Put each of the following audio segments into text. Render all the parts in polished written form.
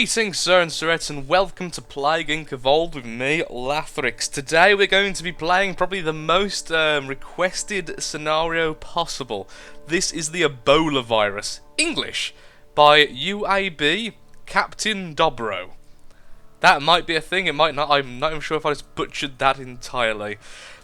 Greetings, Sir and Sirettes, and welcome to Plague Inc. Evolved with me, Lathrix. Today we're going to be playing probably the most requested scenario possible. This is the Ebola virus, English, by UAB Captain Dobro. That might be a thing, it might not, I'm not even sure if I just butchered that entirely.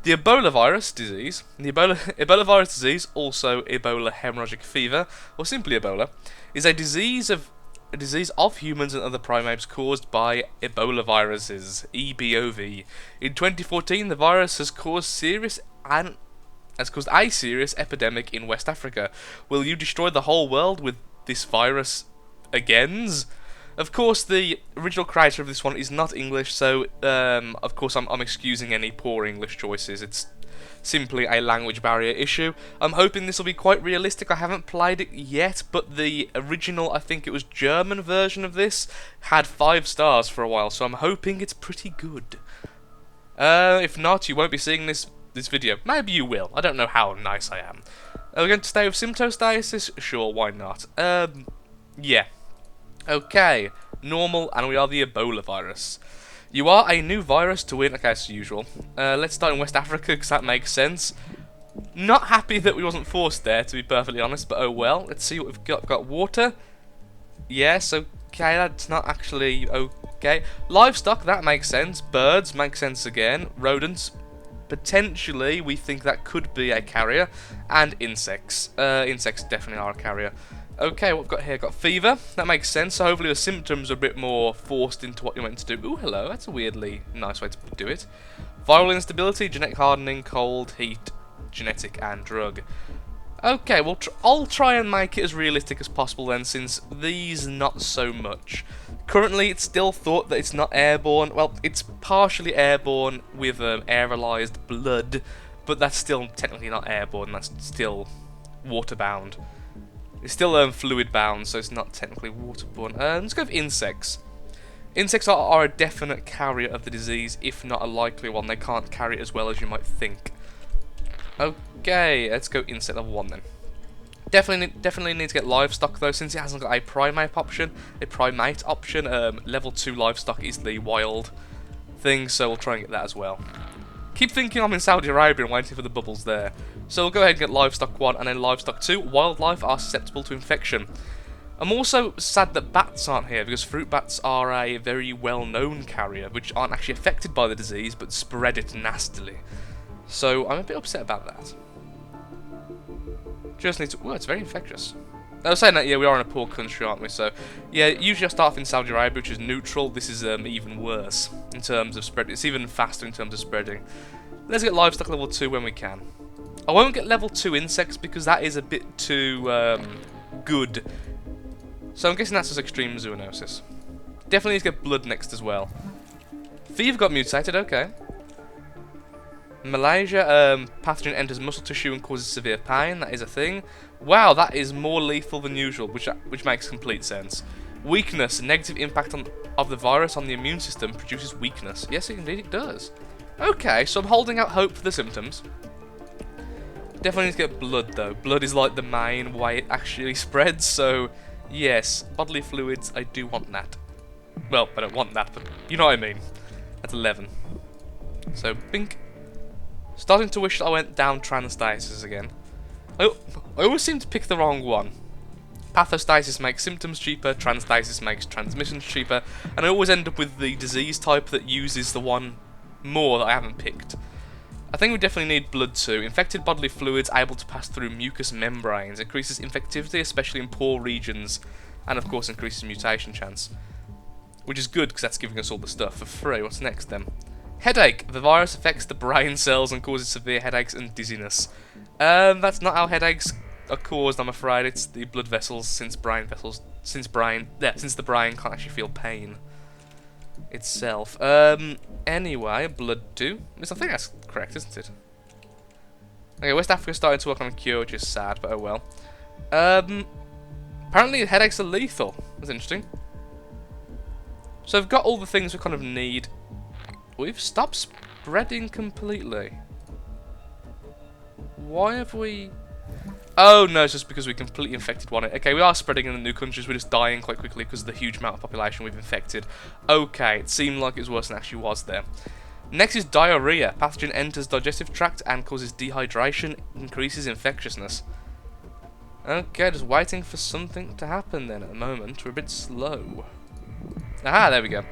The Ebola virus disease, Ebola virus disease, also Ebola hemorrhagic fever, or simply Ebola, is a disease of humans and other primates caused by Ebola viruses, EBOV. In 2014, the virus has caused a serious epidemic in West Africa. Will you destroy the whole world with this virus again? Of course, the original creator of this one is not English, so of course I'm excusing any poor English choices. It's simply a language barrier issue. I'm hoping this will be quite realistic. I haven't played it yet, but the original, I think it was German version of this, had 5 stars for a while, so I'm hoping it's pretty good. If not, you won't be seeing this video. Maybe you will. I don't know how nice I am. Are we going to stay with symptostasis? Sure, why not? Yeah. Okay, normal, and we are the Ebola virus. You are a new virus to win. Okay, as usual. Let's start in West Africa, because that makes sense. Not happy that we wasn't forced there, to be perfectly honest, but oh well. Let's see what we've got. We've got water. Yes, okay, that's not actually okay. Livestock, that makes sense. Birds, makes sense again. Rodents, potentially, we think that could be a carrier. And insects. Insects definitely are a carrier. Okay, what we've got here, got fever, that makes sense, so hopefully the symptoms are a bit more forced into what you're meant to do. Ooh, hello, that's a weirdly nice way to do it. Viral instability, genetic hardening, cold, heat, genetic, and drug. Okay, well, I'll try and make it as realistic as possible then, since these not so much. Currently, it's still thought that it's not airborne. Well, it's partially airborne with aerolized blood, but that's still technically not airborne, that's still waterbound. It's still fluid bound, so it's not technically waterborne. Let's go with insects. Insects are a definite carrier of the disease, if not a likely one. They can't carry it as well as you might think. Okay, let's go insect level 1 then. Definitely need to get livestock though, since it hasn't got a primate option. Level 2 livestock is the wild thing, so we'll try and get that as well. Keep thinking I'm in Saudi Arabia and waiting for the bubbles there. So we'll go ahead and get livestock 1 and then livestock 2. Wildlife are susceptible to infection. I'm also sad that bats aren't here, because fruit bats are a very well-known carrier, which aren't actually affected by the disease, but spread it nastily. So I'm a bit upset about that. Just need to... Well, it's very infectious. I was saying that, yeah, we are in a poor country, aren't we? So, yeah, usually I start off in Saudi Arabia, which is neutral. This is even worse in terms of spread. It's even faster in terms of spreading. Let's get livestock level 2 when we can. I won't get level 2 insects because that is a bit too good. So I'm guessing that's just extreme zoonosis. Definitely need to get blood next as well. Fever got mutated, okay. Malaysia, pathogen enters muscle tissue and causes severe pain. That is a thing. Wow, that is more lethal than usual, which makes complete sense. Weakness, negative impact of the virus on the immune system produces weakness. Yes, indeed it does. Okay, so I'm holding out hope for the symptoms. Definitely need to get blood though. Blood is like the main way it actually spreads, so yes, bodily fluids, I do want that. Well, I don't want that, but you know what I mean. That's 11. So, bink. Starting to wish that I went down transstasis again. I always seem to pick the wrong one. Pathostasis makes symptoms cheaper, transstasis makes transmissions cheaper, and I always end up with the disease type that uses the one more that I haven't picked. I think we definitely need blood too. Infected bodily fluids able to pass through mucous membranes. Increases infectivity, especially in poor regions, and of course increases mutation chance. Which is good, because that's giving us all the stuff for free. What's next then? Headache. The virus affects the brain cells and causes severe headaches and dizziness. That's not how headaches are caused, I'm afraid. It's the blood vessels, since the brain can't actually feel pain itself. Anyway, blood 2. I think that's correct, isn't it? Okay, West Africa's starting to work on a cure, which is sad, but oh well. Apparently headaches are lethal. That's interesting. So I've got all the things we kind of need. We've stopped spreading completely. Why have we... Oh no, it's just because we completely infected one. Okay, we are spreading in the new countries, we're just dying quite quickly because of the huge amount of population we've infected. Okay, it seemed like it was worse than it actually was there. Next is diarrhea. Pathogen enters digestive tract and causes dehydration, increases infectiousness. Okay, just waiting for something to happen then at the moment. We're a bit slow. Aha, there we go.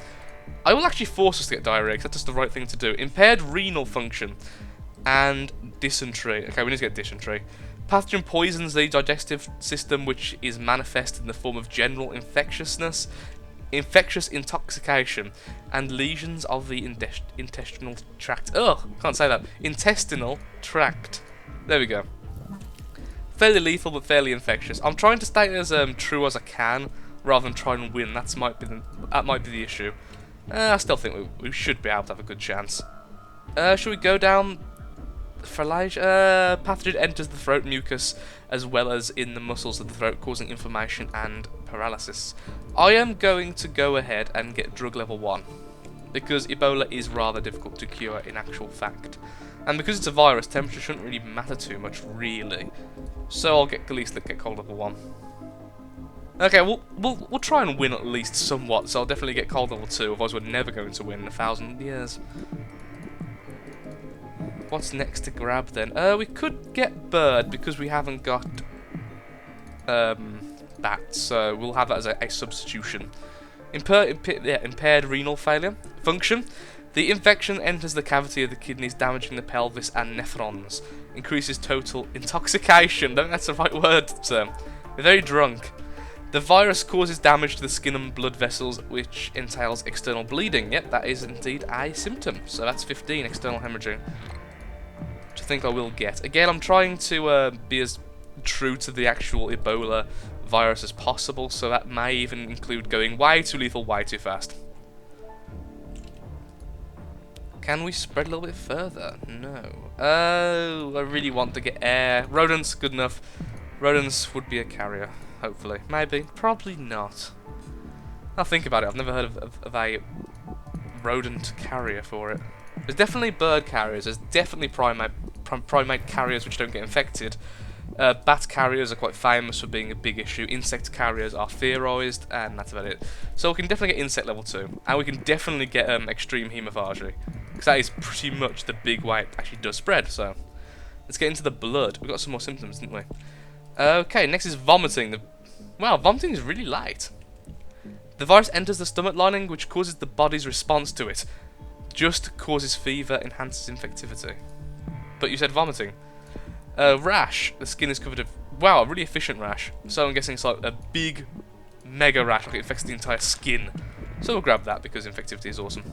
I will actually force us to get diarrhea because that's just the right thing to do. Impaired renal function and dysentery. Okay, we need to get dysentery. Pathogen poisons the digestive system, which is manifest in the form of general infectiousness, infectious intoxication, and lesions of the intestinal tract. Ugh, can't say that. Intestinal tract. There we go. Fairly lethal, but fairly infectious. I'm trying to stay as true as I can, rather than try and win. That might be the issue. I still think we should be able to have a good chance. Should we go down? Pathogen enters the throat mucus as well as in the muscles of the throat, causing inflammation and paralysis. I am going to go ahead and get drug level 1 because Ebola is rather difficult to cure in actual fact, and because it's a virus, temperature shouldn't really matter too much, really. So I'll at least get cold level 1. Okay, we'll try and win at least somewhat. So I'll definitely get cold level 2. Otherwise, we're never going to win in 1,000 years. What's next to grab then? We could get bird because we haven't got bat, so we'll have that as a substitution. Impaired renal failure function. The infection enters the cavity of the kidneys, damaging the pelvis and nephrons. Increases total intoxication. I don't think that's the right word, sir. We're very drunk. The virus causes damage to the skin and blood vessels, which entails external bleeding. Yep, that is indeed a symptom. So that's 15, external hemorrhaging. Which I think I will get. Again, I'm trying to be as true to the actual Ebola virus as possible, so that may even include going way too lethal, way too fast. Can we spread a little bit further? No. Oh, I really want to get air. Rodents, good enough. Rodents would be a carrier, hopefully. Maybe. Probably not. I'll think about it. I've never heard of a rodent carrier for it. There's definitely bird carriers. There's definitely primate carriers which don't get infected. Bat carriers are quite famous for being a big issue. Insect carriers are theorised, and that's about it. So we can definitely get insect level 2. And we can definitely get extreme haemophagy. Because that is pretty much the big way it actually does spread. So let's get into the blood. We've got some more symptoms, didn't we? Okay, next is vomiting. Wow, vomiting is really light. The virus enters the stomach lining, which causes the body's response to it. Just causes fever, enhances infectivity. But you said vomiting. Rash. The skin is covered in... Wow, a really efficient rash. So I'm guessing it's like a big, mega rash. Like it affects the entire skin. So we'll grab that because infectivity is awesome.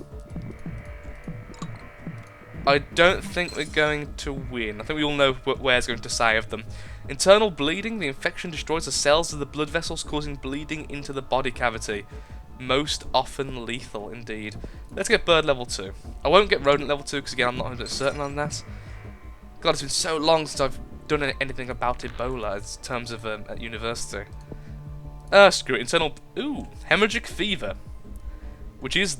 I don't think we're going to win. I think we all know what Ware's going to say of them. Internal bleeding. The infection destroys the cells of the blood vessels, causing bleeding into the body cavity. Most often lethal, indeed. Let's get bird level 2. I won't get rodent level 2 because, again, I'm not 100% certain on that. God, it's been so long since I've done anything about Ebola in terms of at university. Screw it. Internal... Ooh, hemorrhagic fever. Which is...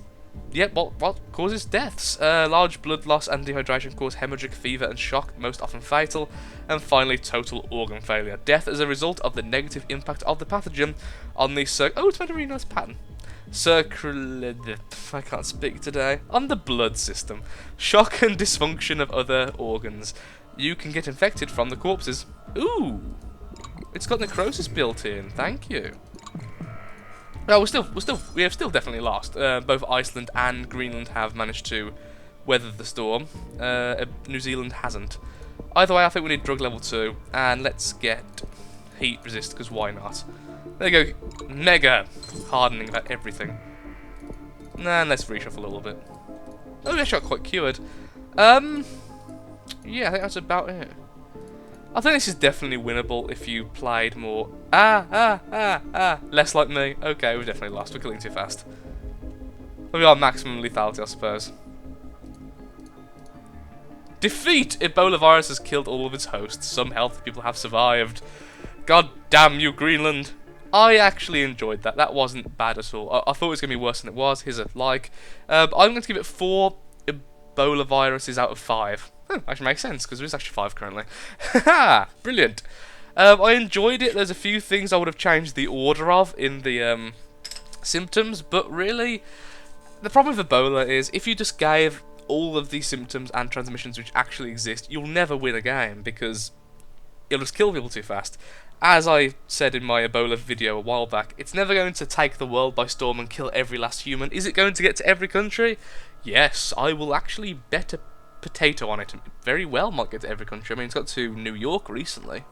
Yep, what causes deaths? Large blood loss and dehydration cause hemorrhagic fever and shock, most often fatal. And finally, total organ failure. Death as a result of the negative impact of the pathogen on the Oh, it's made a really nice pattern. I can't speak today. On the blood system. Shock and dysfunction of other organs. You can get infected from the corpses. Ooh! It's got necrosis built in. Thank you. Well, we have still definitely lost. Both Iceland and Greenland have managed to weather the storm. New Zealand hasn't. Either way, I think we need drug level 2, and let's get heat resist, because why not? There you go. Mega hardening about everything. And let's reshuffle a little bit. Oh, we actually got quite cured. Yeah, I think that's about it. I think this is definitely winnable if you played more. Less like me. Okay, we've definitely lost. We're killing too fast. We are maximum lethality, I suppose. Defeat! Ebola virus has killed all of its hosts. Some healthy people have survived. God damn you, Greenland. I actually enjoyed that. That wasn't bad at all. I thought it was going to be worse than it was. Here's a like. I'm going to give it 4 Ebola viruses out of 5. Oh, actually makes sense, because there is actually 5 currently. Haha! Brilliant. I enjoyed it. There's a few things I would have changed the order of in the symptoms, but really, the problem with Ebola is if you just gave all of these symptoms and transmissions which actually exist, you'll never win a game because it'll just kill people too fast. As I said in my Ebola video a while back, it's never going to take the world by storm and kill every last human. Is it going to get to every country? Yes, I will actually bet a potato on it. It very well might get to every country. I mean, it's got to New York recently,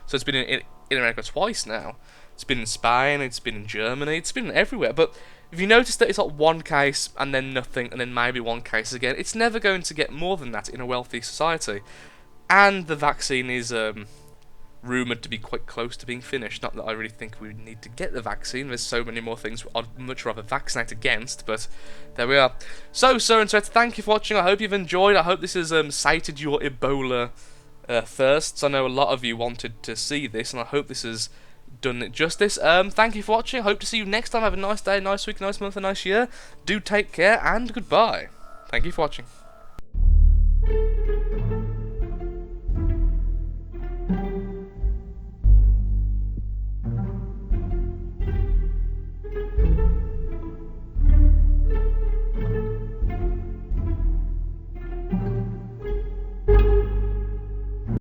so it's been in America twice now. It's been in Spain, it's been in Germany, it's been everywhere. But if you notice that it's like one case and then nothing and then maybe one case again, it's never going to get more than that in a wealthy society. And the vaccine is rumoured to be quite close to being finished. Not that I really think we need to get the vaccine. There's so many more things I'd much rather vaccinate against, but there we are. So, thank you for watching. I hope you've enjoyed. I hope this has sated your Ebola thirsts. I know a lot of you wanted to see this, and I hope this has done it justice. Thank you for watching. I hope to see you next time. Have a nice day, nice week, nice month, a nice year. Do take care, and goodbye. Thank you for watching.